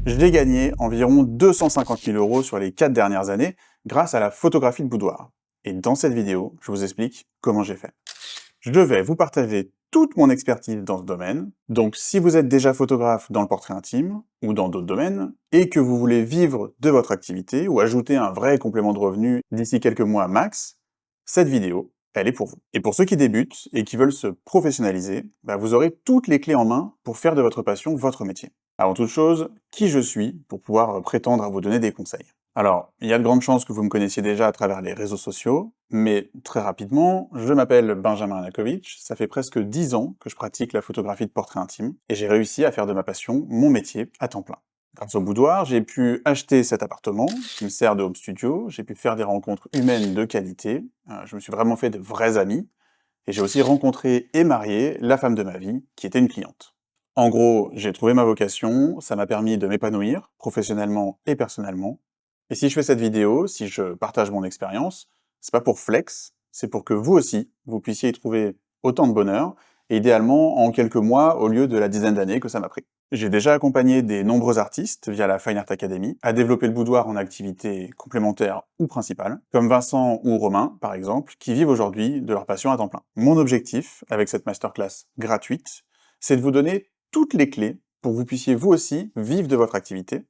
J'ai gagné environ 250 000 € sur les 4 dernières années grâce à la photographie de boudoir. Et dans cette vidéo, je vous explique comment j'ai fait. Je vais vous partager toute mon expertise dans ce domaine, donc si vous êtes déjà photographe dans le portrait intime, ou dans d'autres domaines, et que vous voulez vivre de votre activité, ou ajouter un vrai complément de revenu d'ici quelques mois max, cette vidéo, elle est pour vous. Et pour ceux qui débutent et qui veulent se professionnaliser, vous aurez toutes les clés en main pour faire de votre passion votre métier. Avant toute chose, qui je suis pour pouvoir prétendre à vous donner des conseils? Alors, il y a de grandes chances que vous me connaissiez déjà à travers les réseaux sociaux, mais très rapidement, je m'appelle Benjamin Anakovitch, ça fait presque 10 ans que je pratique la photographie de portrait intime, et j'ai réussi à faire de ma passion mon métier à temps plein. Grâce au boudoir, j'ai pu acheter cet appartement, qui me sert de home studio, j'ai pu faire des rencontres humaines de qualité, je me suis vraiment fait de vrais amis, et j'ai aussi rencontré et marié la femme de ma vie, qui était une cliente. En gros, j'ai trouvé ma vocation, ça m'a permis de m'épanouir, professionnellement et personnellement. Et si je fais cette vidéo, si je partage mon expérience, c'est pas pour flex, c'est pour que vous aussi, vous puissiez y trouver autant de bonheur, et idéalement en quelques mois au lieu de la dizaine d'années que ça m'a pris. J'ai déjà accompagné des nombreux artistes via la Fine Art Academy à développer le boudoir en activité complémentaire ou principale, comme Vincent ou Romain, par exemple, qui vivent aujourd'hui de leur passion à temps plein. Mon objectif, avec cette masterclass gratuite, c'est de vous donner toutes les clés pour que vous puissiez vous aussi vivre de votre activité,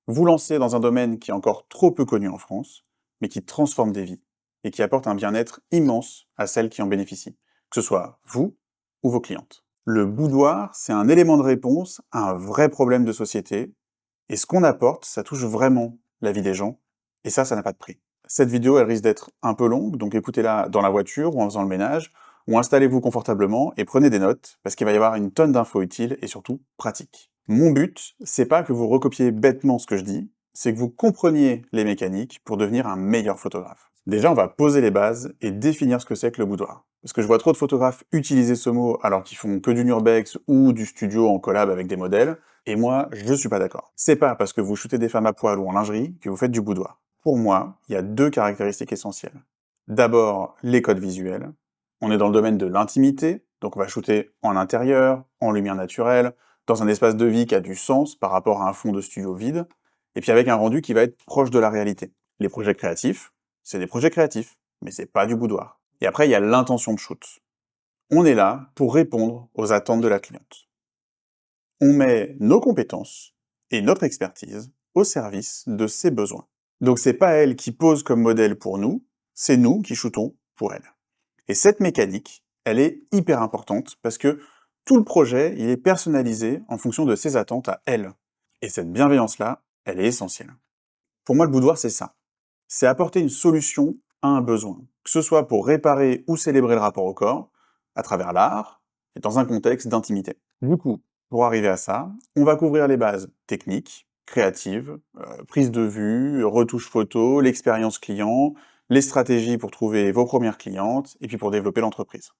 vous lancer dans un domaine qui est encore trop peu connu en France, mais qui transforme des vies, et qui apporte un bien-être immense à celles qui en bénéficient, que ce soit vous ou vos clientes. Le boudoir, c'est un élément de réponse à un vrai problème de société, et ce qu'on apporte, ça touche vraiment la vie des gens, et ça n'a pas de prix. Cette vidéo, elle risque d'être un peu longue, donc écoutez-la dans la voiture ou en faisant le ménage, ou installez-vous confortablement et prenez des notes, parce qu'il va y avoir une tonne d'infos utiles et surtout pratiques. Mon but, c'est pas que vous recopiez bêtement ce que je dis, c'est que vous compreniez les mécaniques pour devenir un meilleur photographe. Déjà, on va poser les bases et définir ce que c'est que le boudoir. Parce que je vois trop de photographes utiliser ce mot alors qu'ils font que du Nurbex ou du studio en collab avec des modèles, et moi, je suis pas d'accord. C'est pas parce que vous shootez des femmes à poil ou en lingerie que vous faites du boudoir. Pour moi, il y a deux caractéristiques essentielles. D'abord, les codes visuels. On est dans le domaine de l'intimité, donc on va shooter en intérieur, en lumière naturelle, dans un espace de vie qui a du sens par rapport à un fond de studio vide, et puis avec un rendu qui va être proche de la réalité. Les projets créatifs, c'est des projets créatifs, mais c'est pas du boudoir. Et après, il y a l'intention de shoot. On est là pour répondre aux attentes de la cliente. On met nos compétences et notre expertise au service de ses besoins. Donc c'est pas elle qui pose comme modèle pour nous, c'est nous qui shootons pour elle. Et cette mécanique, elle est hyper importante parce que tout le projet, il est personnalisé en fonction de ses attentes à elle. Et cette bienveillance-là, elle est essentielle. Pour moi, le boudoir, c'est ça. C'est apporter une solution à un besoin, que ce soit pour réparer ou célébrer le rapport au corps, à travers l'art, et dans un contexte d'intimité. Du coup, pour arriver à ça, on va couvrir les bases techniques, créatives, prise de vue, retouche photo, l'expérience client, les stratégies pour trouver vos premières clientes, et puis pour développer l'entreprise.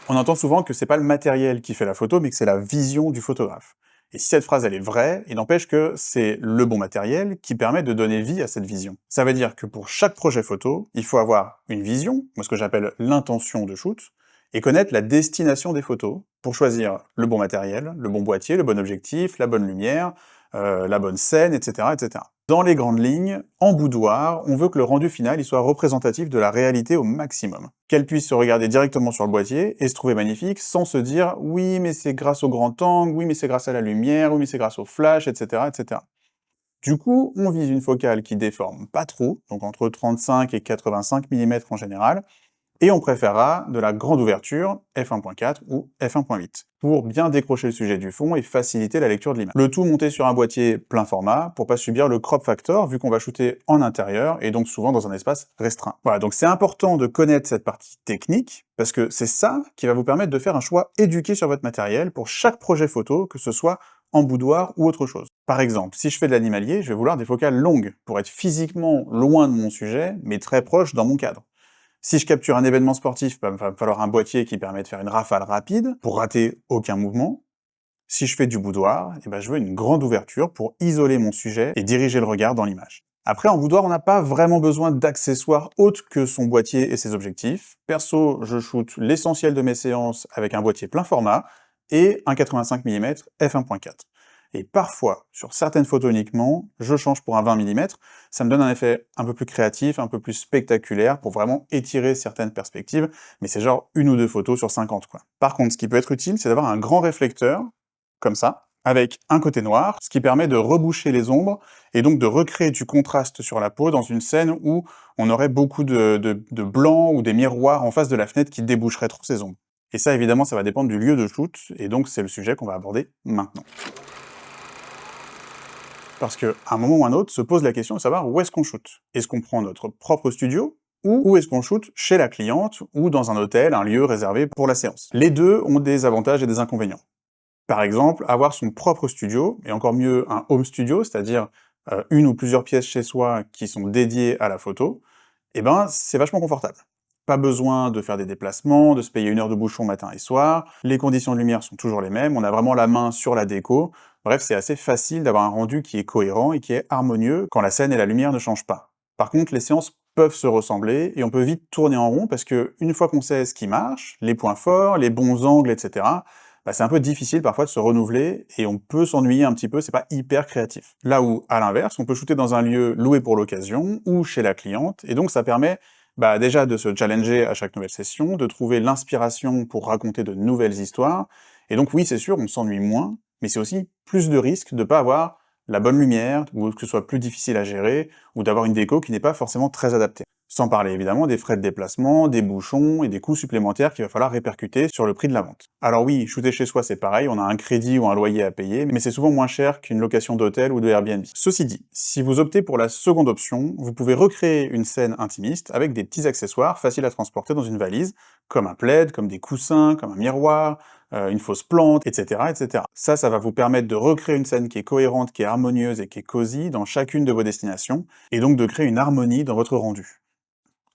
On entend souvent que c'est pas le matériel qui fait la photo, mais que c'est la vision du photographe. Et si cette phrase elle est vraie, il n'empêche que c'est le bon matériel qui permet de donner vie à cette vision. Ça veut dire que pour chaque projet photo, il faut avoir une vision, moi ce que j'appelle l'intention de shoot, et connaître la destination des photos pour choisir le bon matériel, le bon boîtier, le bon objectif, la bonne lumière, la bonne scène, etc., etc. Dans les grandes lignes, en boudoir, on veut que le rendu final il soit représentatif de la réalité au maximum. Qu'elle puisse se regarder directement sur le boîtier et se trouver magnifique sans se dire « oui, mais c'est grâce au grand angle, oui, mais c'est grâce à la lumière, oui, mais c'est grâce au flash, etc. etc. » Du coup, on vise une focale qui déforme pas trop, donc entre 35 et 85 mm en général, et on préférera de la grande ouverture, f1.4 ou f1.8, pour bien décrocher le sujet du fond et faciliter la lecture de l'image. Le tout monté sur un boîtier plein format, pour pas subir le crop factor, vu qu'on va shooter en intérieur, et donc souvent dans un espace restreint. Voilà, donc c'est important de connaître cette partie technique, parce que c'est ça qui va vous permettre de faire un choix éduqué sur votre matériel pour chaque projet photo, que ce soit en boudoir ou autre chose. Par exemple, si je fais de l'animalier, je vais vouloir des focales longues, pour être physiquement loin de mon sujet, mais très proche dans mon cadre. Si je capture un événement sportif, il va me falloir un boîtier qui permet de faire une rafale rapide, pour rater aucun mouvement. Si je fais du boudoir, je veux une grande ouverture pour isoler mon sujet et diriger le regard dans l'image. Après, en boudoir, on n'a pas vraiment besoin d'accessoires autres que son boîtier et ses objectifs. Perso, je shoot l'essentiel de mes séances avec un boîtier plein format, et un 85 mm f1.4. Et parfois, sur certaines photos uniquement, je change pour un 20 mm, ça me donne un effet un peu plus créatif, un peu plus spectaculaire, pour vraiment étirer certaines perspectives, mais c'est genre une ou deux photos sur 50, quoi. Par contre, ce qui peut être utile, c'est d'avoir un grand réflecteur, comme ça, avec un côté noir, ce qui permet de reboucher les ombres, et donc de recréer du contraste sur la peau dans une scène où on aurait beaucoup de blanc ou des miroirs en face de la fenêtre qui déboucheraient trop ces ombres. Et ça, évidemment, ça va dépendre du lieu de shoot, et donc c'est le sujet qu'on va aborder maintenant. Parce qu'à un moment ou un autre se pose la question de savoir où est-ce qu'on shoot. Est-ce qu'on prend notre propre studio, ou où est-ce qu'on shoot chez la cliente, ou dans un hôtel, un lieu réservé pour la séance. Les deux ont des avantages et des inconvénients. Par exemple, avoir son propre studio, et encore mieux un home studio, c'est-à-dire une ou plusieurs pièces chez soi qui sont dédiées à la photo, eh ben c'est vachement confortable. Pas besoin de faire des déplacements, de se payer une heure de bouchon matin et soir, les conditions de lumière sont toujours les mêmes, on a vraiment la main sur la déco, bref, c'est assez facile d'avoir un rendu qui est cohérent et qui est harmonieux quand la scène et la lumière ne changent pas. Par contre, les séances peuvent se ressembler, et on peut vite tourner en rond, parce que une fois qu'on sait ce qui marche, les points forts, les bons angles, etc., c'est un peu difficile parfois de se renouveler, et on peut s'ennuyer un petit peu, c'est pas hyper créatif. Là où, à l'inverse, on peut shooter dans un lieu loué pour l'occasion, ou chez la cliente, et donc ça permet déjà de se challenger à chaque nouvelle session, de trouver l'inspiration pour raconter de nouvelles histoires, et donc oui, c'est sûr, on s'ennuie moins, mais c'est aussi plus de risques de pas avoir la bonne lumière, ou que ce soit plus difficile à gérer, ou d'avoir une déco qui n'est pas forcément très adaptée. Sans parler évidemment des frais de déplacement, des bouchons et des coûts supplémentaires qu'il va falloir répercuter sur le prix de la vente. Alors oui, shooter chez soi c'est pareil, on a un crédit ou un loyer à payer, mais c'est souvent moins cher qu'une location d'hôtel ou de Airbnb. Ceci dit, si vous optez pour la seconde option, vous pouvez recréer une scène intimiste avec des petits accessoires faciles à transporter dans une valise, comme un plaid, comme des coussins, comme un miroir, une fausse plante, etc., etc. Ça va vous permettre de recréer une scène qui est cohérente, qui est harmonieuse et qui est cosy dans chacune de vos destinations, et donc de créer une harmonie dans votre rendu.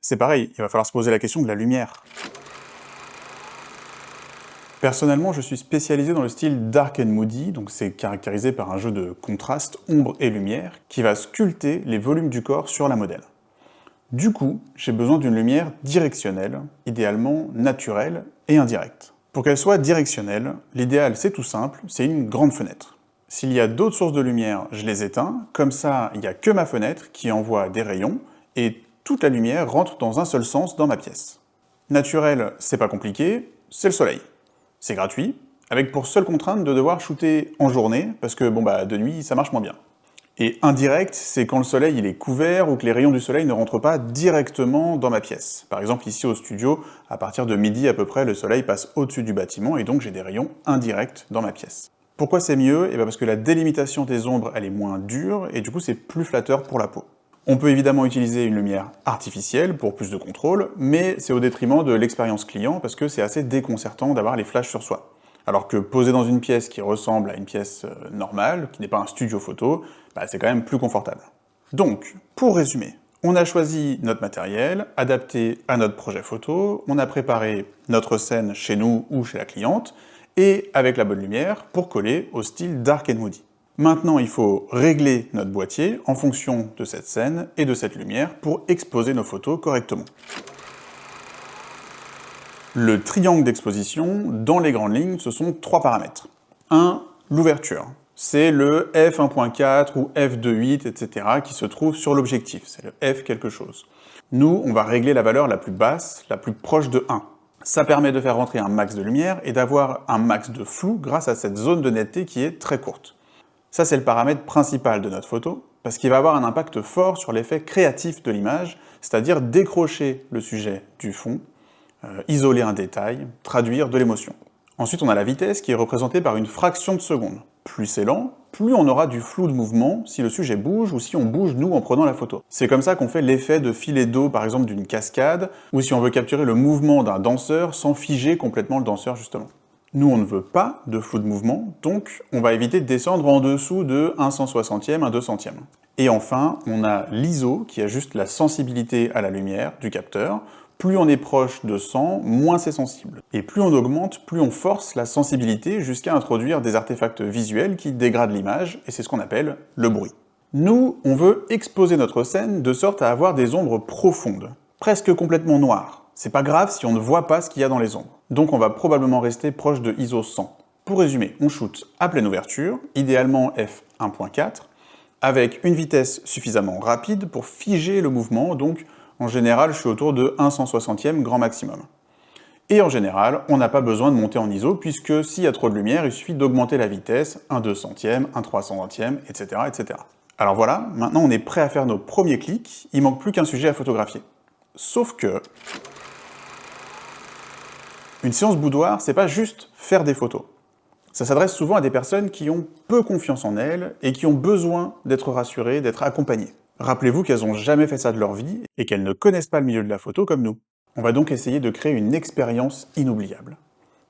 C'est pareil, il va falloir se poser la question de la lumière. Personnellement, je suis spécialisé dans le style dark and moody, donc c'est caractérisé par un jeu de contraste, ombre et lumière, qui va sculpter les volumes du corps sur la modèle. Du coup, j'ai besoin d'une lumière directionnelle, idéalement naturelle et indirecte. Pour qu'elle soit directionnelle, l'idéal c'est tout simple, c'est une grande fenêtre. S'il y a d'autres sources de lumière, je les éteins, comme ça il n'y a que ma fenêtre qui envoie des rayons, et toute la lumière rentre dans un seul sens dans ma pièce. Naturel, c'est pas compliqué, c'est le soleil. C'est gratuit, avec pour seule contrainte de devoir shooter en journée, parce que de nuit ça marche moins bien. Et indirect, c'est quand le soleil il est couvert ou que les rayons du soleil ne rentrent pas directement dans ma pièce. Par exemple ici au studio, à partir de midi à peu près, le soleil passe au-dessus du bâtiment et donc j'ai des rayons indirects dans ma pièce. Pourquoi c'est mieux? Parce que la délimitation des ombres elle est moins dure et du coup c'est plus flatteur pour la peau. On peut évidemment utiliser une lumière artificielle pour plus de contrôle, mais c'est au détriment de l'expérience client parce que c'est assez déconcertant d'avoir les flashs sur soi. Alors que poser dans une pièce qui ressemble à une pièce normale, qui n'est pas un studio photo, c'est quand même plus confortable. Donc, pour résumer, on a choisi notre matériel, adapté à notre projet photo, on a préparé notre scène chez nous ou chez la cliente, et avec la bonne lumière pour coller au style dark and moody. Maintenant, il faut régler notre boîtier en fonction de cette scène et de cette lumière pour exposer nos photos correctement. Le triangle d'exposition, dans les grandes lignes, ce sont 3 paramètres. 1. L'ouverture. C'est le f1.4 ou f2.8, etc. qui se trouve sur l'objectif. C'est le f quelque chose. Nous, on va régler la valeur la plus basse, la plus proche de 1. Ça permet de faire rentrer un max de lumière et d'avoir un max de flou grâce à cette zone de netteté qui est très courte. Ça, c'est le paramètre principal de notre photo, parce qu'il va avoir un impact fort sur l'effet créatif de l'image, c'est-à-dire décrocher le sujet du fond, isoler un détail, traduire de l'émotion. Ensuite, on a la vitesse qui est représentée par une fraction de seconde. Plus c'est lent, plus on aura du flou de mouvement si le sujet bouge ou si on bouge nous en prenant la photo. C'est comme ça qu'on fait l'effet de filet d'eau par exemple d'une cascade, ou si on veut capturer le mouvement d'un danseur sans figer complètement le danseur justement. Nous, on ne veut pas de flou de mouvement, donc on va éviter de descendre en dessous de 1/160e, 1/200e. Et enfin, on a l'ISO, qui ajuste la sensibilité à la lumière du capteur. Plus on est proche de 100, moins c'est sensible. Et plus on augmente, plus on force la sensibilité jusqu'à introduire des artefacts visuels qui dégradent l'image, et c'est ce qu'on appelle le bruit. Nous, on veut exposer notre scène de sorte à avoir des ombres profondes, presque complètement noires. C'est pas grave si on ne voit pas ce qu'il y a dans les ombres. Donc on va probablement rester proche de ISO 100. Pour résumer, on shoot à pleine ouverture, idéalement f1.4, avec une vitesse suffisamment rapide pour figer le mouvement, donc en général je suis autour de 1/160e grand maximum. Et en général, on n'a pas besoin de monter en ISO, puisque s'il y a trop de lumière, il suffit d'augmenter la vitesse, 1/200e, 1/300e, etc., etc. Alors voilà, maintenant on est prêt à faire nos premiers clics, il manque plus qu'un sujet à photographier. Sauf que... une séance boudoir, c'est pas juste faire des photos. Ça s'adresse souvent à des personnes qui ont peu confiance en elles et qui ont besoin d'être rassurées, d'être accompagnées. Rappelez-vous qu'elles n'ont jamais fait ça de leur vie et qu'elles ne connaissent pas le milieu de la photo comme nous. On va donc essayer de créer une expérience inoubliable.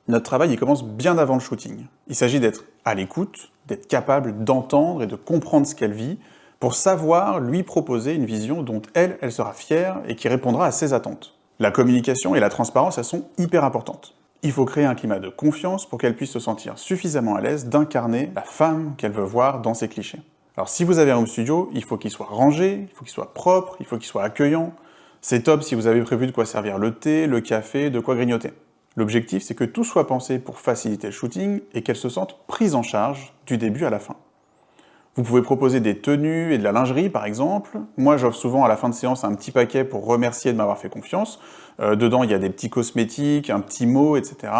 Notre travail commence bien avant le shooting. Il s'agit d'être à l'écoute, d'être capable d'entendre et de comprendre ce qu'elle vit, pour savoir lui proposer une vision dont elle sera fière et qui répondra à ses attentes. La communication et la transparence, elles sont hyper importantes. Il faut créer un climat de confiance pour qu'elle puisse se sentir suffisamment à l'aise d'incarner la femme qu'elle veut voir dans ses clichés. Alors si vous avez un home studio, il faut qu'il soit rangé, il faut qu'il soit propre, il faut qu'il soit accueillant. C'est top si vous avez prévu de quoi servir le thé, le café, de quoi grignoter. L'objectif, c'est que tout soit pensé pour faciliter le shooting et qu'elle se sente prise en charge du début à la fin. Vous pouvez proposer des tenues et de la lingerie, par exemple. Moi, j'offre souvent à la fin de séance un petit paquet pour remercier de m'avoir fait confiance. Dedans, il y a des petits cosmétiques, un petit mot, etc.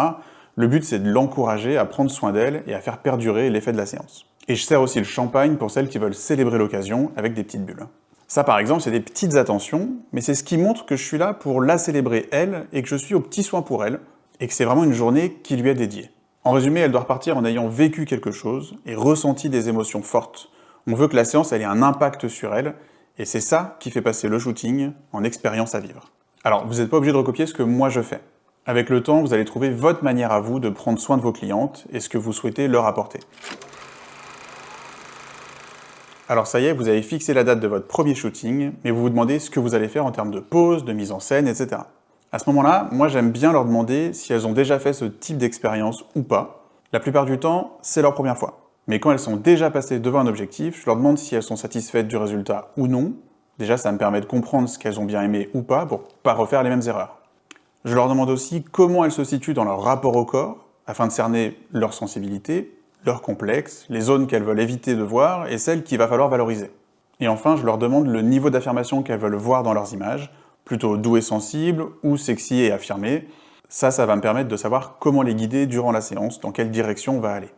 Le but, c'est de l'encourager à prendre soin d'elle et à faire perdurer l'effet de la séance. Et je sers aussi le champagne pour celles qui veulent célébrer l'occasion avec des petites bulles. Ça, par exemple, c'est des petites attentions, mais c'est ce qui montre que je suis là pour la célébrer, elle, et que je suis aux petits soins pour elle, et que c'est vraiment une journée qui lui est dédiée. En résumé, elle doit repartir en ayant vécu quelque chose et ressenti des émotions fortes. On veut que la séance ait un impact sur elle, et c'est ça qui fait passer le shooting en expérience à vivre. Alors, vous n'êtes pas obligé de recopier ce que moi je fais. Avec le temps, vous allez trouver votre manière à vous de prendre soin de vos clientes et ce que vous souhaitez leur apporter. Alors ça y est, vous avez fixé la date de votre premier shooting, mais vous vous demandez ce que vous allez faire en termes de pose, de mise en scène, etc. À ce moment-là, moi j'aime bien leur demander si elles ont déjà fait ce type d'expérience ou pas. La plupart du temps, c'est leur première fois. Mais quand elles sont déjà passées devant un objectif, je leur demande si elles sont satisfaites du résultat ou non. Déjà, ça me permet de comprendre ce qu'elles ont bien aimé ou pas, pour pas refaire les mêmes erreurs. Je leur demande aussi comment elles se situent dans leur rapport au corps, afin de cerner leur sensibilité, leurs complexes, les zones qu'elles veulent éviter de voir et celles qu'il va falloir valoriser. Et enfin, je leur demande le niveau d'affirmation qu'elles veulent voir dans leurs images, plutôt doux et sensible, ou sexy et affirmé. Ça va me permettre de savoir comment les guider durant la séance, dans quelle direction on va aller.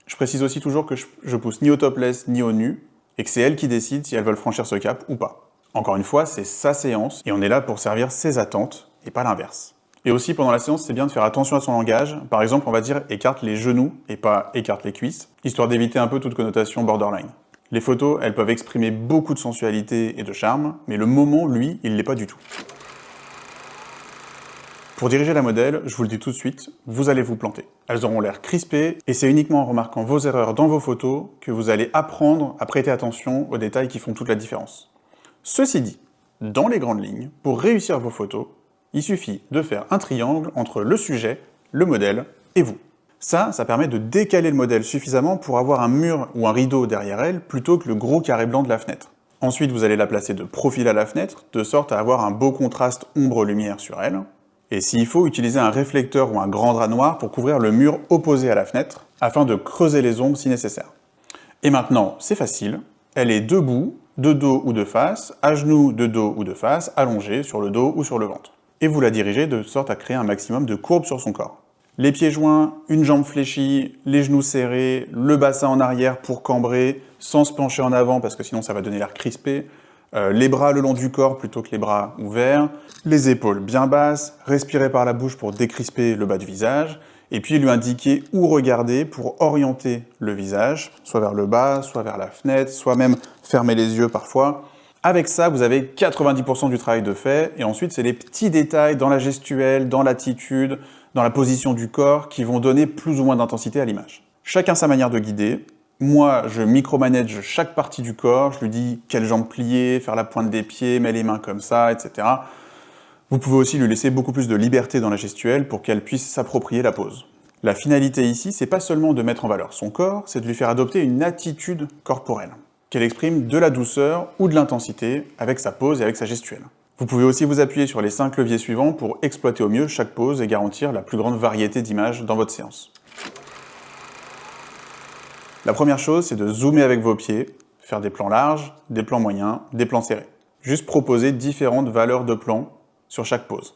Je précise aussi toujours que je pousse ni au topless ni au nu, et que c'est elles qui décident si elles veulent franchir ce cap ou pas. Encore une fois, c'est sa séance, et on est là pour servir ses attentes, et pas l'inverse. Et aussi, pendant la séance, c'est bien de faire attention à son langage. Par exemple, on va dire « écarte les genoux » et pas « écarte les cuisses », histoire d'éviter un peu toute connotation borderline. Les photos, elles peuvent exprimer beaucoup de sensualité et de charme, mais le moment, lui, il l'est pas du tout. Pour diriger la modèle, je vous le dis tout de suite, vous allez vous planter. Elles auront l'air crispées, et c'est uniquement en remarquant vos erreurs dans vos photos que vous allez apprendre à prêter attention aux détails qui font toute la différence. Ceci dit, dans les grandes lignes, pour réussir vos photos, il suffit de faire un triangle entre le sujet, le modèle et vous. Ça permet de décaler le modèle suffisamment pour avoir un mur ou un rideau derrière elle, plutôt que le gros carré blanc de la fenêtre. Ensuite, vous allez la placer de profil à la fenêtre, de sorte à avoir un beau contraste ombre-lumière sur elle. Et s'il faut, utiliser un réflecteur ou un grand drap noir pour couvrir le mur opposé à la fenêtre, afin de creuser les ombres si nécessaire. Et maintenant, c'est facile, elle est debout, de dos ou de face, à genoux de dos ou de face, allongée sur le dos ou sur le ventre. Et vous la dirigez de sorte à créer un maximum de courbes sur son corps. Les pieds joints, une jambe fléchie, les genoux serrés, le bassin en arrière pour cambrer, sans se pencher en avant parce que sinon ça va donner l'air crispé, les bras le long du corps plutôt que les bras ouverts, les épaules bien basses, respirer par la bouche pour décrisper le bas du visage, et puis lui indiquer où regarder pour orienter le visage, soit vers le bas, soit vers la fenêtre, soit même fermer les yeux parfois. Avec ça, vous avez 90% du travail de fait, et ensuite c'est les petits détails dans la gestuelle, dans l'attitude, dans la position du corps, qui vont donner plus ou moins d'intensité à l'image. Chacun sa manière de guider. Moi, je micromanage chaque partie du corps, je lui dis quelle jambe plier, faire la pointe des pieds, mets les mains comme ça, etc. Vous pouvez aussi lui laisser beaucoup plus de liberté dans la gestuelle pour qu'elle puisse s'approprier la pose. La finalité ici, c'est pas seulement de mettre en valeur son corps, c'est de lui faire adopter une attitude corporelle, qu'elle exprime de la douceur ou de l'intensité avec sa pose et avec sa gestuelle. Vous pouvez aussi vous appuyer sur les 5 leviers suivants pour exploiter au mieux chaque pose et garantir la plus grande variété d'images dans votre séance. La première chose, c'est de zoomer avec vos pieds, faire des plans larges, des plans moyens, des plans serrés. Juste proposer différentes valeurs de plans sur chaque pose.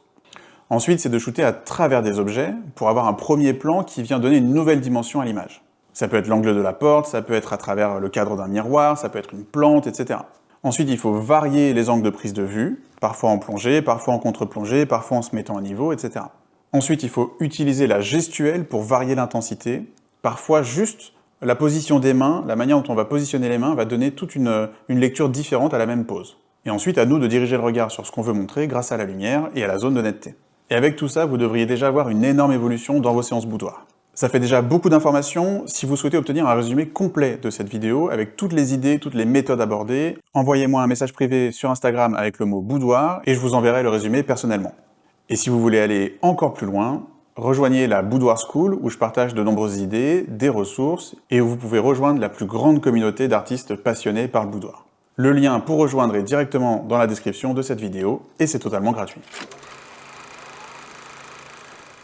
Ensuite, c'est de shooter à travers des objets pour avoir un premier plan qui vient donner une nouvelle dimension à l'image. Ça peut être l'angle de la porte, ça peut être à travers le cadre d'un miroir, ça peut être une plante, etc. Ensuite, il faut varier les angles de prise de vue, parfois en plongée, parfois en contre-plongée, parfois en se mettant à niveau, etc. Ensuite, il faut utiliser la gestuelle pour varier l'intensité. Parfois, juste la position des mains, la manière dont on va positionner les mains, va donner toute une lecture différente à la même pose. Et ensuite, à nous de diriger le regard sur ce qu'on veut montrer grâce à la lumière et à la zone de netteté. Et avec tout ça, vous devriez déjà avoir une énorme évolution dans vos séances boudoir. Ça fait déjà beaucoup d'informations. Si vous souhaitez obtenir un résumé complet de cette vidéo, avec toutes les idées, toutes les méthodes abordées, envoyez-moi un message privé sur Instagram avec le mot boudoir, et je vous enverrai le résumé personnellement. Et si vous voulez aller encore plus loin, rejoignez la Boudoir School, où je partage de nombreuses idées, des ressources, et où vous pouvez rejoindre la plus grande communauté d'artistes passionnés par le boudoir. Le lien pour rejoindre est directement dans la description de cette vidéo, et c'est totalement gratuit.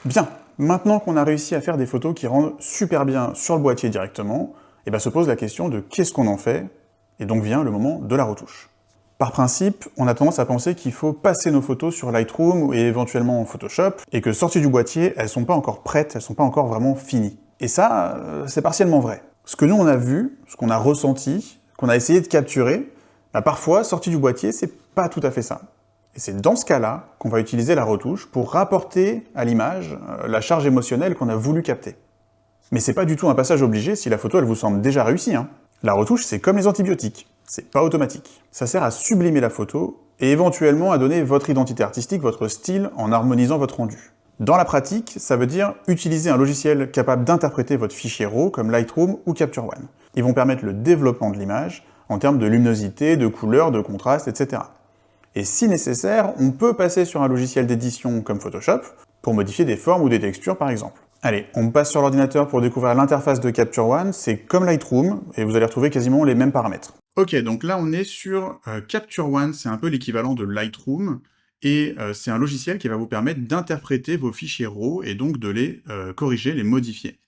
Bien, maintenant qu'on a réussi à faire des photos qui rendent super bien sur le boîtier directement, se pose la question de qu'est-ce qu'on en fait, et donc vient le moment de la retouche. Par principe, on a tendance à penser qu'il faut passer nos photos sur Lightroom et éventuellement en Photoshop, et que sorties du boîtier, elles sont pas encore prêtes, elles sont pas encore vraiment finies. Et ça, c'est partiellement vrai. Ce que nous on a vu, ce qu'on a ressenti, qu'on a essayé de capturer, parfois, sorties du boîtier, c'est pas tout à fait ça. Et c'est dans ce cas-là qu'on va utiliser la retouche pour rapporter à l'image la charge émotionnelle qu'on a voulu capter. Mais c'est pas du tout un passage obligé si la photo elle vous semble déjà réussie. La retouche, c'est comme les antibiotiques, c'est pas automatique. Ça sert à sublimer la photo et éventuellement à donner votre identité artistique, votre style, en harmonisant votre rendu. Dans la pratique, ça veut dire utiliser un logiciel capable d'interpréter votre fichier RAW comme Lightroom ou Capture One. Ils vont permettre le développement de l'image en termes de luminosité, de couleur, de contraste, etc. Et si nécessaire, on peut passer sur un logiciel d'édition comme Photoshop pour modifier des formes ou des textures par exemple. Allez, on passe sur l'ordinateur pour découvrir l'interface de Capture One, c'est comme Lightroom, et vous allez retrouver quasiment les mêmes paramètres. Ok, donc là on est sur Capture One, c'est un peu l'équivalent de Lightroom, et c'est un logiciel qui va vous permettre d'interpréter vos fichiers RAW, et donc de les corriger, les modifier.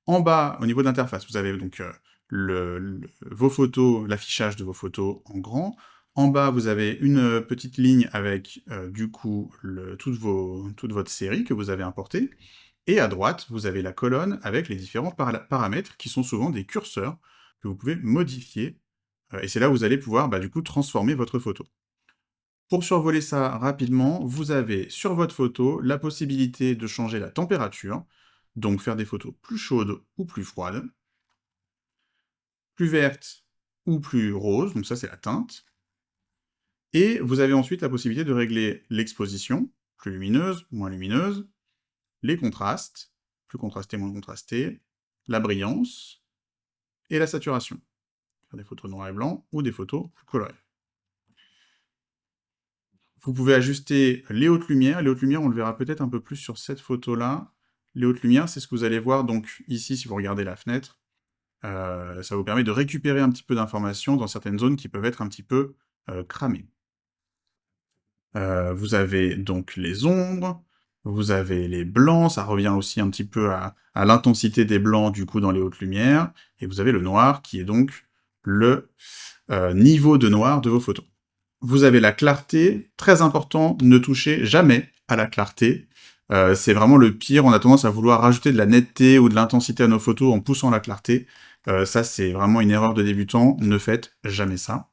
En bas, au niveau de l'interface, vous avez donc vos photos, l'affichage de vos photos en grand. En bas, vous avez une petite ligne avec, du coup, toute votre série que vous avez importée. Et à droite, vous avez la colonne avec les différents paramètres qui sont souvent des curseurs que vous pouvez modifier. Et c'est là où vous allez pouvoir, du coup, transformer votre photo. Pour survoler ça rapidement, vous avez sur votre photo la possibilité de changer la température, donc faire des photos plus chaudes ou plus froides, plus vertes ou plus roses, donc ça c'est la teinte. Et vous avez ensuite la possibilité de régler l'exposition, plus lumineuse, moins lumineuse, les contrastes, plus contrasté, moins contrasté, la brillance, et la saturation. Faire des photos noir et blanc, ou des photos plus colorées. Vous pouvez ajuster les hautes lumières. Les hautes lumières, on le verra peut-être un peu plus sur cette photo-là. Les hautes lumières, c'est ce que vous allez voir donc ici, si vous regardez la fenêtre. Ça vous permet de récupérer un petit peu d'informations dans certaines zones qui peuvent être un petit peu cramées. Vous avez donc les ombres, vous avez les blancs, ça revient aussi un petit peu à l'intensité des blancs, du coup, dans les hautes lumières, et vous avez le noir, qui est donc le niveau de noir de vos photos. Vous avez la clarté, très important, ne touchez jamais à la clarté. C'est vraiment le pire, on a tendance à vouloir rajouter de la netteté ou de l'intensité à nos photos en poussant la clarté. Ça, c'est vraiment une erreur de débutant, ne faites jamais ça.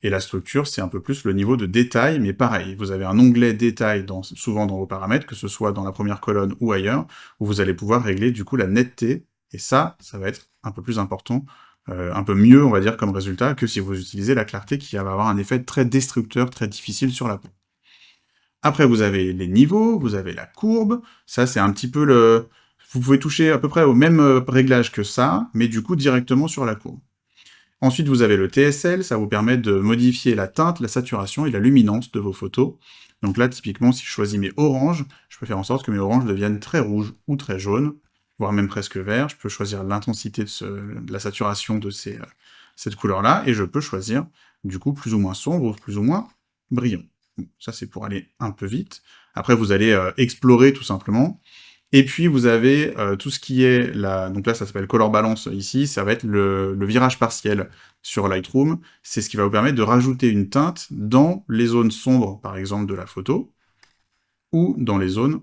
Et la structure, c'est un peu plus le niveau de détail, mais pareil, vous avez un onglet détail souvent dans vos paramètres, que ce soit dans la première colonne ou ailleurs, où vous allez pouvoir régler du coup la netteté, et ça va être un peu plus important, un peu mieux, on va dire, comme résultat, que si vous utilisez la clarté qui va avoir un effet très destructeur, très difficile sur la peau. Après, vous avez les niveaux, vous avez la courbe, ça c'est un petit peu le... Vous pouvez toucher à peu près au même réglage que ça, mais du coup directement sur la courbe. Ensuite, vous avez le TSL, ça vous permet de modifier la teinte, la saturation et la luminance de vos photos. Donc là, typiquement, si je choisis mes oranges, je peux faire en sorte que mes oranges deviennent très rouges ou très jaunes, voire même presque vert. Je peux choisir l'intensité de la saturation de cette couleur-là, et je peux choisir, du coup, plus ou moins sombre ou plus ou moins brillant. Bon, ça, c'est pour aller un peu vite. Après, vous allez explorer, tout simplement. Et puis vous avez tout ce qui est donc là ça s'appelle Color Balance ici, ça va être le virage partiel sur Lightroom. C'est ce qui va vous permettre de rajouter une teinte dans les zones sombres, par exemple, de la photo, ou dans les zones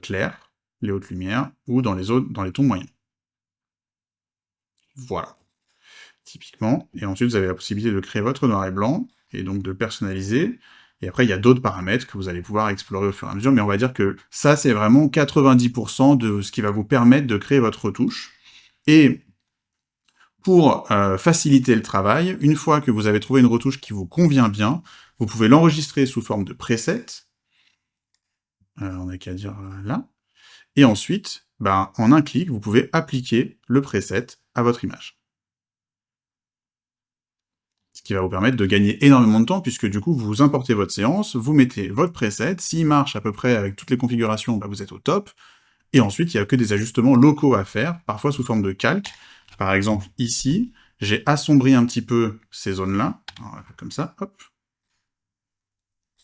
claires, les hautes lumières, ou dans les tons moyens. Voilà, typiquement. Et ensuite vous avez la possibilité de créer votre noir et blanc, et donc de le personnaliser. Et après, il y a d'autres paramètres que vous allez pouvoir explorer au fur et à mesure, mais on va dire que ça, c'est vraiment 90% de ce qui va vous permettre de créer votre retouche. Et pour faciliter le travail, une fois que vous avez trouvé une retouche qui vous convient bien, vous pouvez l'enregistrer sous forme de preset. On n'a qu'à dire là. Et ensuite, en un clic, vous pouvez appliquer le preset à votre image. Ce qui va vous permettre de gagner énormément de temps, puisque du coup, vous importez votre séance, vous mettez votre preset, s'il marche à peu près avec toutes les configurations, vous êtes au top, et ensuite, il n'y a que des ajustements locaux à faire, parfois sous forme de calque. Par exemple, ici, j'ai assombri un petit peu ces zones-là, comme ça, hop,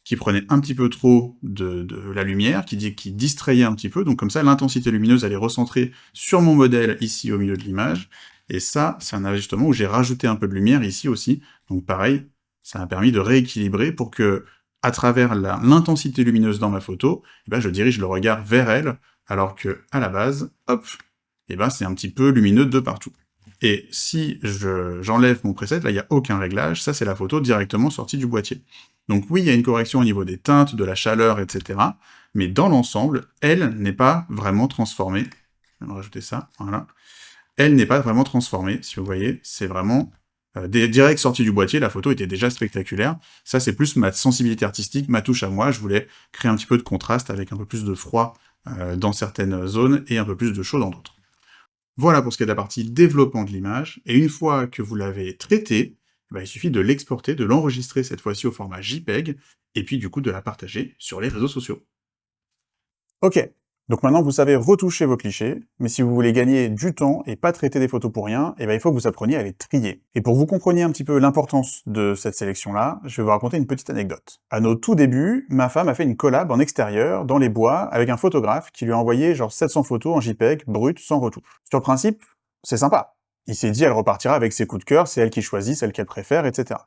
qui prenaient un petit peu trop de la lumière, qui distrayait un petit peu, donc comme ça, l'intensité lumineuse, elle est recentrée sur mon modèle, ici, au milieu de l'image, et ça, c'est un ajustement où j'ai rajouté un peu de lumière ici aussi, donc pareil, ça m'a permis de rééquilibrer pour que, à travers l'intensité lumineuse dans ma photo, je dirige le regard vers elle, alors que, à la base, hop, c'est un petit peu lumineux de partout. Et si j'enlève mon preset, là, il n'y a aucun réglage, ça, c'est la photo directement sortie du boîtier. Donc oui, il y a une correction au niveau des teintes, de la chaleur, etc., mais dans l'ensemble, elle n'est pas vraiment transformée. Je vais rajouter ça, voilà. Elle n'est pas vraiment transformée, si vous voyez, c'est vraiment direct sorti du boîtier, la photo était déjà spectaculaire. Ça, c'est plus ma sensibilité artistique, ma touche à moi, je voulais créer un petit peu de contraste avec un peu plus de froid dans certaines zones et un peu plus de chaud dans d'autres. Voilà pour ce qui est de la partie développement de l'image, et une fois que vous l'avez traité, il suffit de l'exporter, de l'enregistrer cette fois-ci au format JPEG, et puis du coup de la partager sur les réseaux sociaux. Ok, donc maintenant vous savez retoucher vos clichés, mais si vous voulez gagner du temps et pas traiter des photos pour rien, il faut que vous appreniez à les trier. Et pour que vous compreniez un petit peu l'importance de cette sélection-là, je vais vous raconter une petite anecdote. À nos tout débuts, ma femme a fait une collab en extérieur, dans les bois, avec un photographe qui lui a envoyé genre 700 photos en JPEG, brut, sans retouche. Sur le principe, c'est sympa. Il s'est dit elle repartira avec ses coups de cœur, c'est elle qui choisit, celle qu'elle préfère, etc.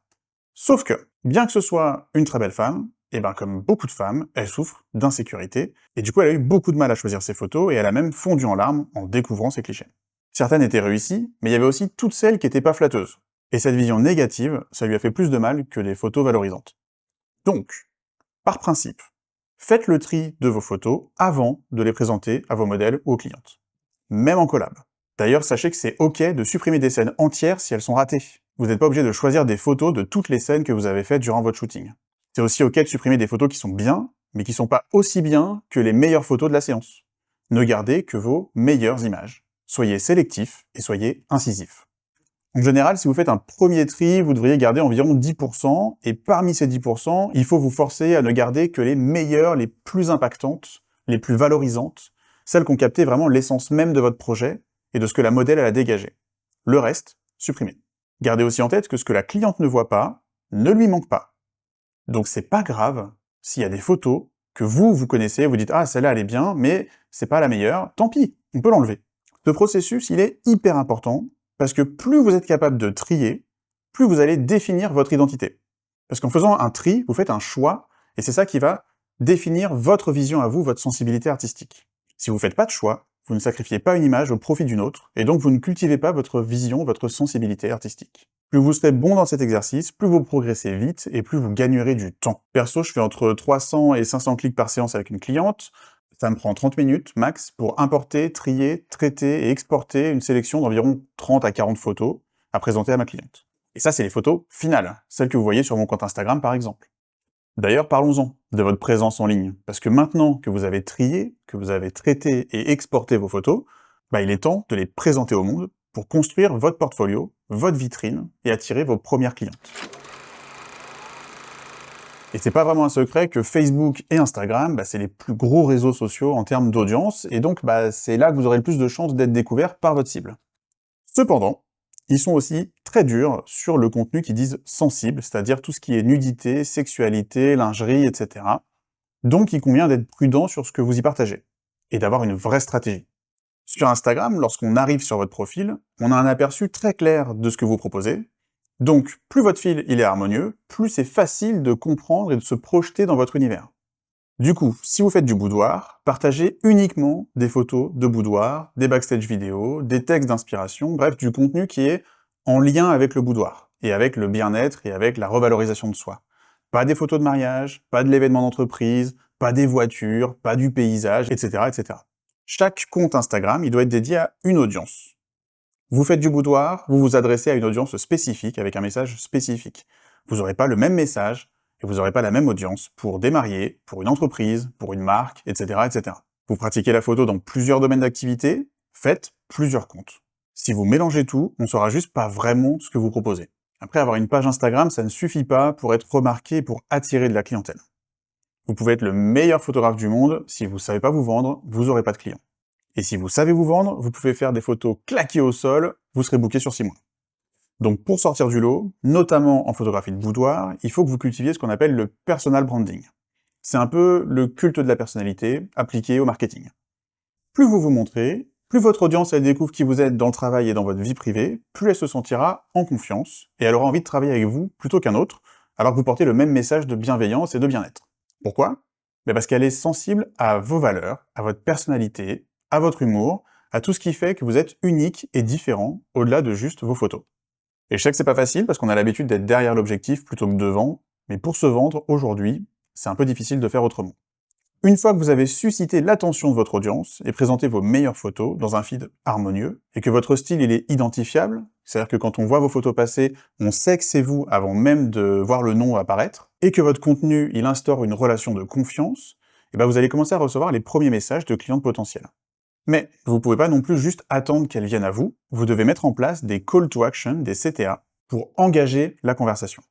Sauf que, bien que ce soit une très belle femme, comme beaucoup de femmes, elle souffre d'insécurité, et du coup elle a eu beaucoup de mal à choisir ses photos, et elle a même fondu en larmes en découvrant ses clichés. Certaines étaient réussies, mais il y avait aussi toutes celles qui étaient pas flatteuses. Et cette vision négative, ça lui a fait plus de mal que les photos valorisantes. Donc, par principe, faites le tri de vos photos avant de les présenter à vos modèles ou aux clientes. Même en collab. D'ailleurs, sachez que c'est ok de supprimer des scènes entières si elles sont ratées. Vous n'êtes pas obligé de choisir des photos de toutes les scènes que vous avez faites durant votre shooting. C'est aussi ok de supprimer des photos qui sont bien, mais qui sont pas aussi bien que les meilleures photos de la séance. Ne gardez que vos meilleures images. Soyez sélectif et soyez incisif. En général, si vous faites un premier tri, vous devriez garder environ 10%, et parmi ces 10%, il faut vous forcer à ne garder que les meilleures, les plus impactantes, les plus valorisantes, celles qui ont capté vraiment l'essence même de votre projet et de ce que la modèle a dégagé. Le reste, supprimez. Gardez aussi en tête que ce que la cliente ne voit pas, ne lui manque pas. Donc c'est pas grave s'il y a des photos que vous connaissez, vous dites « Ah, celle-là, elle est bien, mais c'est pas la meilleure. » Tant pis, on peut l'enlever. Ce processus, il est hyper important, parce que plus vous êtes capable de trier, plus vous allez définir votre identité. Parce qu'en faisant un tri, vous faites un choix, et c'est ça qui va définir votre vision à vous, votre sensibilité artistique. Si vous faites pas de choix, vous ne sacrifiez pas une image au profit d'une autre, et donc vous ne cultivez pas votre vision, votre sensibilité artistique. Plus vous serez bon dans cet exercice, plus vous progressez vite, et plus vous gagnerez du temps. Perso, je fais entre 300 et 500 clics par séance avec une cliente. Ça me prend 30 minutes, max, pour importer, trier, traiter et exporter une sélection d'environ 30 à 40 photos à présenter à ma cliente. Et ça, c'est les photos finales, celles que vous voyez sur mon compte Instagram par exemple. D'ailleurs, parlons-en de votre présence en ligne, parce que maintenant que vous avez trié, que vous avez traité et exporté vos photos, il est temps de les présenter au monde pour construire votre portfolio, votre vitrine, et attirer vos premières clientes. Et c'est pas vraiment un secret que Facebook et Instagram, c'est les plus gros réseaux sociaux en termes d'audience, et donc c'est là que vous aurez le plus de chances d'être découvert par votre cible. Cependant, ils sont aussi très durs sur le contenu qu'ils disent sensible, c'est-à-dire tout ce qui est nudité, sexualité, lingerie, etc. Donc il convient d'être prudent sur ce que vous y partagez, et d'avoir une vraie stratégie. Sur Instagram, lorsqu'on arrive sur votre profil, on a un aperçu très clair de ce que vous proposez, donc plus votre fil il est harmonieux, plus c'est facile de comprendre et de se projeter dans votre univers. Du coup, si vous faites du boudoir, partagez uniquement des photos de boudoir, des backstage vidéo, des textes d'inspiration, bref, du contenu qui est en lien avec le boudoir, et avec le bien-être et avec la revalorisation de soi. Pas des photos de mariage, pas de l'événement d'entreprise, pas des voitures, pas du paysage, etc., etc. Chaque compte Instagram, il doit être dédié à une audience. Vous faites du boudoir, vous vous adressez à une audience spécifique, avec un message spécifique. Vous n'aurez pas le même message, et vous n'aurez pas la même audience pour des mariés, pour une entreprise, pour une marque, etc., etc. Vous pratiquez la photo dans plusieurs domaines d'activité, faites plusieurs comptes. Si vous mélangez tout, on ne saura juste pas vraiment ce que vous proposez. Après, avoir une page Instagram, ça ne suffit pas pour être remarqué et pour attirer de la clientèle. Vous pouvez être le meilleur photographe du monde, si vous ne savez pas vous vendre, vous n'aurez pas de clients. Et si vous savez vous vendre, vous pouvez faire des photos claquées au sol, vous serez booké sur 6 mois. Donc pour sortir du lot, notamment en photographie de boudoir, il faut que vous cultiviez ce qu'on appelle le personal branding. C'est un peu le culte de la personnalité appliqué au marketing. Plus vous vous montrez, plus votre audience elle découvre qui vous êtes dans le travail et dans votre vie privée, plus elle se sentira en confiance, et elle aura envie de travailler avec vous plutôt qu'un autre, alors que vous portez le même message de bienveillance et de bien-être. Pourquoi? Parce qu'elle est sensible à vos valeurs, à votre personnalité, à votre humour, à tout ce qui fait que vous êtes unique et différent, au-delà de juste vos photos. Et je sais que c'est pas facile, parce qu'on a l'habitude d'être derrière l'objectif plutôt que devant, mais pour se vendre, aujourd'hui, c'est un peu difficile de faire autrement. Une fois que vous avez suscité l'attention de votre audience et présenté vos meilleures photos dans un feed harmonieux, et que votre style il est identifiable, c'est-à-dire que quand on voit vos photos passer, on sait que c'est vous avant même de voir le nom apparaître, et que votre contenu il instaure une relation de confiance, et vous allez commencer à recevoir les premiers messages de clients potentiels. Mais vous ne pouvez pas non plus juste attendre qu'elles viennent à vous, vous devez mettre en place des call to action, des CTA, pour engager la conversation.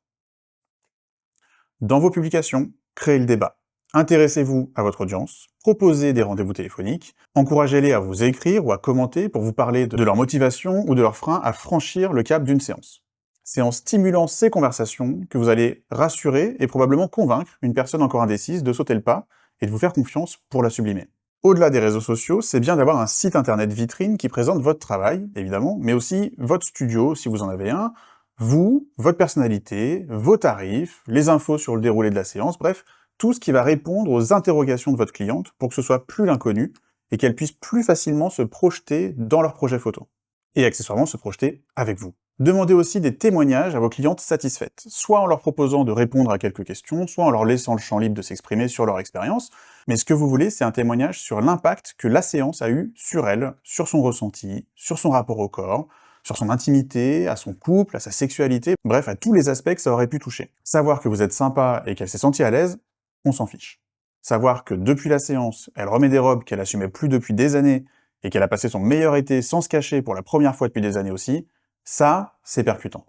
Dans vos publications, créez le débat. Intéressez-vous à votre audience, proposez des rendez-vous téléphoniques, encouragez-les à vous écrire ou à commenter pour vous parler de leur motivation ou de leurs freins à franchir le cap d'une séance. C'est en stimulant ces conversations que vous allez rassurer et probablement convaincre une personne encore indécise de sauter le pas et de vous faire confiance pour la sublimer. Au-delà des réseaux sociaux, c'est bien d'avoir un site internet vitrine qui présente votre travail, évidemment, mais aussi votre studio, si vous en avez un, vous, votre personnalité, vos tarifs, les infos sur le déroulé de la séance, bref, tout ce qui va répondre aux interrogations de votre cliente pour que ce soit plus l'inconnu et qu'elle puisse plus facilement se projeter dans leur projet photo. Et accessoirement se projeter avec vous. Demandez aussi des témoignages à vos clientes satisfaites, soit en leur proposant de répondre à quelques questions, soit en leur laissant le champ libre de s'exprimer sur leur expérience, mais ce que vous voulez, c'est un témoignage sur l'impact que la séance a eu sur elle, sur son ressenti, sur son rapport au corps, sur son intimité, à son couple, à sa sexualité, bref, à tous les aspects que ça aurait pu toucher. Savoir que vous êtes sympa et qu'elle s'est sentie à l'aise, on s'en fiche. Savoir que depuis la séance, elle remet des robes qu'elle assumait plus depuis des années, et qu'elle a passé son meilleur été sans se cacher pour la première fois depuis des années aussi, ça, c'est percutant.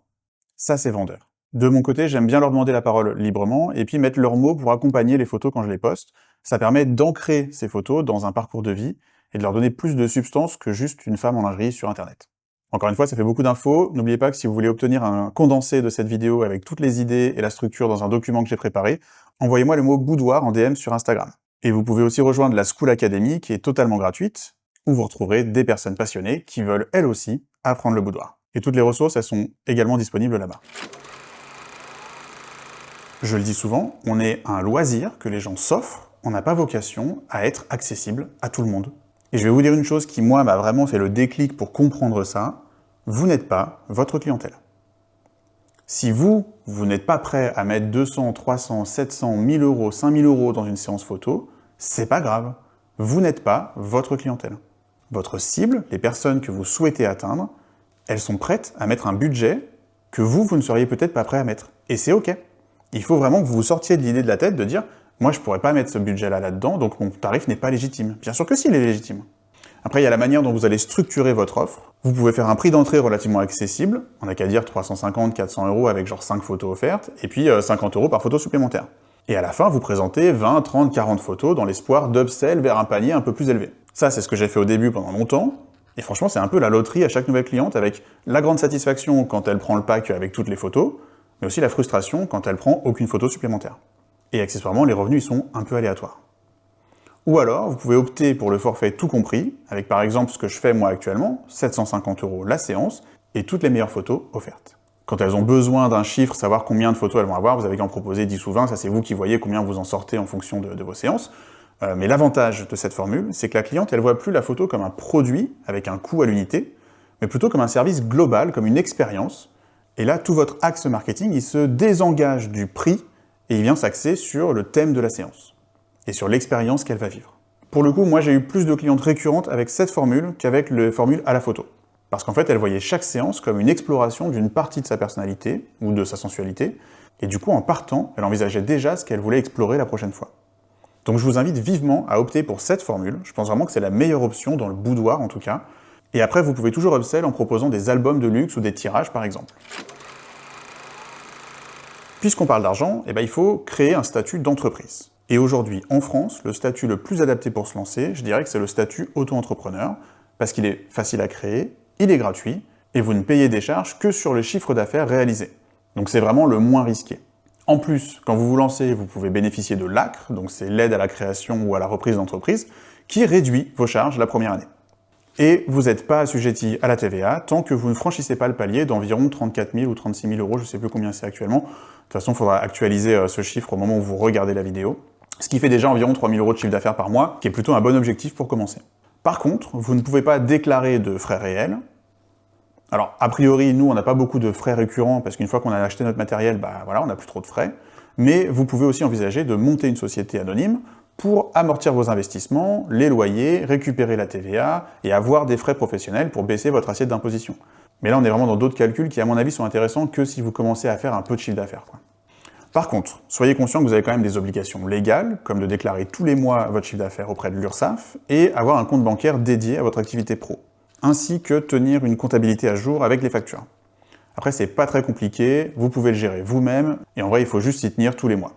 Ça, c'est vendeur. De mon côté, j'aime bien leur demander la parole librement, et puis mettre leurs mots pour accompagner les photos quand je les poste. Ça permet d'ancrer ces photos dans un parcours de vie, et de leur donner plus de substance que juste une femme en lingerie sur Internet. Encore une fois, ça fait beaucoup d'infos. N'oubliez pas que si vous voulez obtenir un condensé de cette vidéo avec toutes les idées et la structure dans un document que j'ai préparé, envoyez-moi le mot boudoir en DM sur Instagram. Et vous pouvez aussi rejoindre la School Academy, qui est totalement gratuite, où vous retrouverez des personnes passionnées qui veulent, elles aussi, apprendre le boudoir. Et toutes les ressources, elles sont également disponibles là-bas. Je le dis souvent, on est un loisir que les gens s'offrent, on n'a pas vocation à être accessible à tout le monde. Et je vais vous dire une chose qui, moi, m'a vraiment fait le déclic pour comprendre ça, vous n'êtes pas votre clientèle. Si vous n'êtes pas prêt à mettre 200, 300, 700, 1000 euros, 5000 euros dans une séance photo, c'est pas grave. Vous n'êtes pas votre clientèle. Votre cible, les personnes que vous souhaitez atteindre, elles sont prêtes à mettre un budget que vous ne seriez peut-être pas prêt à mettre. Et c'est ok. Il faut vraiment que vous vous sortiez de l'idée de la tête de dire « Moi, je pourrais pas mettre ce budget-là là-dedans, donc mon tarif n'est pas légitime. » Bien sûr que si, il est légitime. Après, il y a la manière dont vous allez structurer votre offre. Vous pouvez faire un prix d'entrée relativement accessible, on n'a qu'à dire 350, 400 euros avec genre 5 photos offertes, et puis 50 euros par photo supplémentaire. Et à la fin, vous présentez 20, 30, 40 photos dans l'espoir d'upsell vers un panier un peu plus élevé. Ça, c'est ce que j'ai fait au début pendant longtemps, et franchement, c'est un peu la loterie à chaque nouvelle cliente, avec la grande satisfaction quand elle prend le pack avec toutes les photos, mais aussi la frustration quand elle prend aucune photo supplémentaire. Et accessoirement, les revenus ils sont un peu aléatoires. Ou alors, vous pouvez opter pour le forfait tout compris, avec par exemple ce que je fais moi actuellement, 750 € la séance, et toutes les meilleures photos offertes. Quand elles ont besoin d'un chiffre, savoir combien de photos elles vont avoir, vous avez qu'à en proposer 10 ou 20, ça c'est vous qui voyez combien vous en sortez en fonction de vos séances. Mais l'avantage de cette formule, c'est que la cliente, elle voit plus la photo comme un produit, avec un coût à l'unité, mais plutôt comme un service global, comme une expérience. Et là, tout votre axe marketing, il se désengage du prix, et il vient s'axer sur le thème de la séance, et sur l'expérience qu'elle va vivre. Pour le coup, moi j'ai eu plus de clientes récurrentes avec cette formule qu'avec la formule à la photo. Parce qu'en fait, elle voyait chaque séance comme une exploration d'une partie de sa personnalité, ou de sa sensualité, et du coup, en partant, elle envisageait déjà ce qu'elle voulait explorer la prochaine fois. Donc je vous invite vivement à opter pour cette formule, je pense vraiment que c'est la meilleure option dans le boudoir en tout cas, et après vous pouvez toujours upsell en proposant des albums de luxe ou des tirages par exemple. Puisqu'on parle d'argent, il faut créer un statut d'entreprise. Et aujourd'hui, en France, le statut le plus adapté pour se lancer, je dirais que c'est le statut auto-entrepreneur, parce qu'il est facile à créer, il est gratuit, et vous ne payez des charges que sur le chiffre d'affaires réalisé. Donc c'est vraiment le moins risqué. En plus, quand vous vous lancez, vous pouvez bénéficier de l'ACRE, donc c'est l'aide à la création ou à la reprise d'entreprise, qui réduit vos charges la première année. Et vous n'êtes pas assujetti à la TVA tant que vous ne franchissez pas le palier d'environ 34 000 ou 36 000 €, je ne sais plus combien c'est actuellement. De toute façon, il faudra actualiser ce chiffre au moment où vous regardez la vidéo. Ce qui fait déjà environ 3 000 € de chiffre d'affaires par mois, qui est plutôt un bon objectif pour commencer. Par contre, vous ne pouvez pas déclarer de frais réels. Alors, a priori, nous, on n'a pas beaucoup de frais récurrents, parce qu'une fois qu'on a acheté notre matériel, voilà, on n'a plus trop de frais. Mais vous pouvez aussi envisager de monter une société anonyme pour amortir vos investissements, les loyers, récupérer la TVA et avoir des frais professionnels pour baisser votre assiette d'imposition. Mais là, on est vraiment dans d'autres calculs qui, à mon avis, sont intéressants que si vous commencez à faire un peu de chiffre d'affaires. Par contre, soyez conscient que vous avez quand même des obligations légales, comme de déclarer tous les mois votre chiffre d'affaires auprès de l'URSSAF et avoir un compte bancaire dédié à votre activité pro, ainsi que tenir une comptabilité à jour avec les factures. Après, c'est pas très compliqué, vous pouvez le gérer vous-même, et en vrai, il faut juste s'y tenir tous les mois.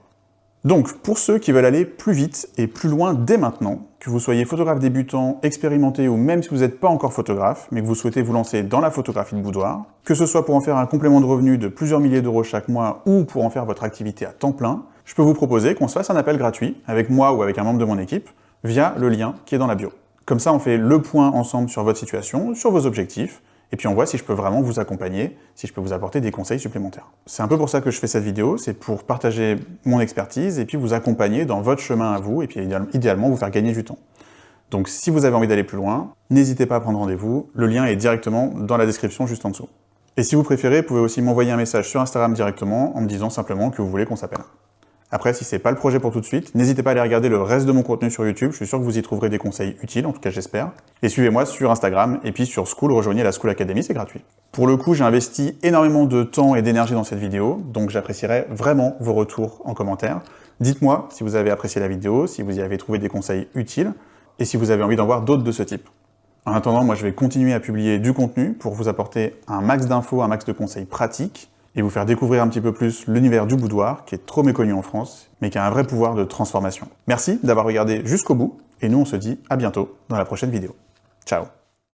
Donc, pour ceux qui veulent aller plus vite et plus loin dès maintenant, que vous soyez photographe débutant, expérimenté ou même si vous n'êtes pas encore photographe, mais que vous souhaitez vous lancer dans la photographie de boudoir, que ce soit pour en faire un complément de revenu de plusieurs milliers d'euros chaque mois ou pour en faire votre activité à temps plein, je peux vous proposer qu'on se fasse un appel gratuit, avec moi ou avec un membre de mon équipe, via le lien qui est dans la bio. Comme ça, on fait le point ensemble sur votre situation, sur vos objectifs, et puis on voit si je peux vraiment vous accompagner, si je peux vous apporter des conseils supplémentaires. C'est un peu pour ça que je fais cette vidéo, c'est pour partager mon expertise et puis vous accompagner dans votre chemin à vous, et puis idéalement vous faire gagner du temps. Donc si vous avez envie d'aller plus loin, n'hésitez pas à prendre rendez-vous, le lien est directement dans la description juste en dessous. Et si vous préférez, vous pouvez aussi m'envoyer un message sur Instagram directement en me disant simplement que vous voulez qu'on s'appelle. Après, si c'est pas le projet pour tout de suite, n'hésitez pas à aller regarder le reste de mon contenu sur YouTube, je suis sûr que vous y trouverez des conseils utiles, en tout cas j'espère. Et suivez-moi sur Instagram, et puis sur Skool, rejoignez la Skool Academy, c'est gratuit. Pour le coup, j'ai investi énormément de temps et d'énergie dans cette vidéo, donc j'apprécierais vraiment vos retours en commentaire. Dites-moi si vous avez apprécié la vidéo, si vous y avez trouvé des conseils utiles, et si vous avez envie d'en voir d'autres de ce type. En attendant, moi je vais continuer à publier du contenu pour vous apporter un max d'infos, un max de conseils pratiques, et vous faire découvrir un petit peu plus l'univers du boudoir, qui est trop méconnu en France, mais qui a un vrai pouvoir de transformation. Merci d'avoir regardé jusqu'au bout, et nous on se dit à bientôt dans la prochaine vidéo. Ciao!